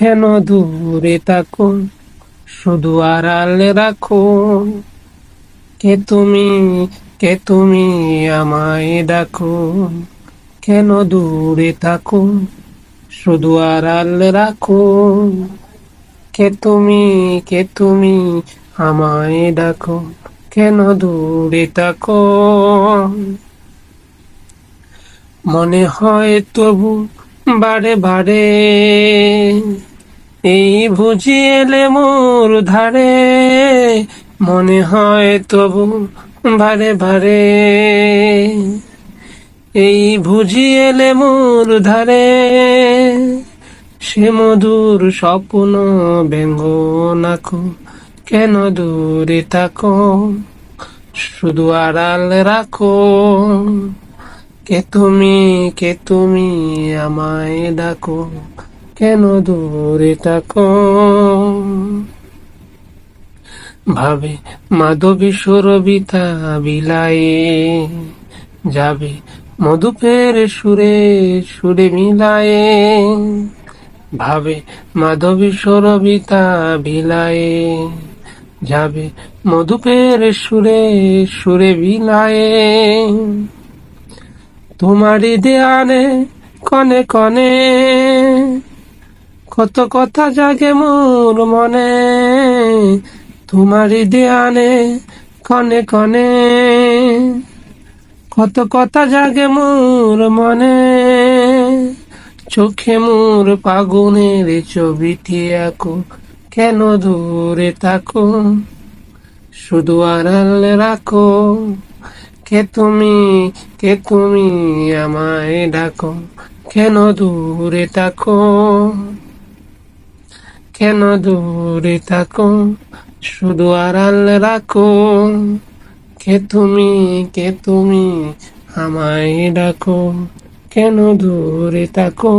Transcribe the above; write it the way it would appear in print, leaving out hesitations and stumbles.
কেন দূরে থাকো, শুধু আড়ালে রাখো। কে তুমি আমায় ডাকো। কেন দূরে থাকো, শুধু আড়ালে রাখো। কে তুমি আমায় ডাকো। কেন দূরে থাকো। মনে হয় তবু বারে বারে, এই বুঝি এলে মোর ধারে। মনে হয় তবু বারে বারে, এই বুঝি এলে মোর ধারে। সে মধুর স্বপ্ন ব্যঙ্গ নাকো। কেন দূরে থাকো, শুধু আড়াল রাখো। কে তুমি আমায় ডাকো। কেন দূরে থাকো। ভাবে মাধবী সুরবিতা বিলায়ে, যাবে মধুপের সুরে সুরে মিলায়ে। ভাবে মাধবী সুরবিতা বিলায়ে, যাবে মধুপের সুরে সুরে বিলায়ে। তোমারই দেয়ালে কনে কনে, কত কথা জাগে মোর মনে। তোমারই দেয়ালে কনে কনে, কত কথা জাগে মোর মনে। চোখে মোর ফাগুনের ছবিটি আঁকো। কেন দূরে থাকো, শুধু আড়ালে রাখো। কে তুমি আমায় ডাকো। কেন দূরে থাকো। কেন দূরে থাকো, শুধু আড়ালে রাখো। কে তুমি আমায় ডাকো। কেন দূরে থাকো।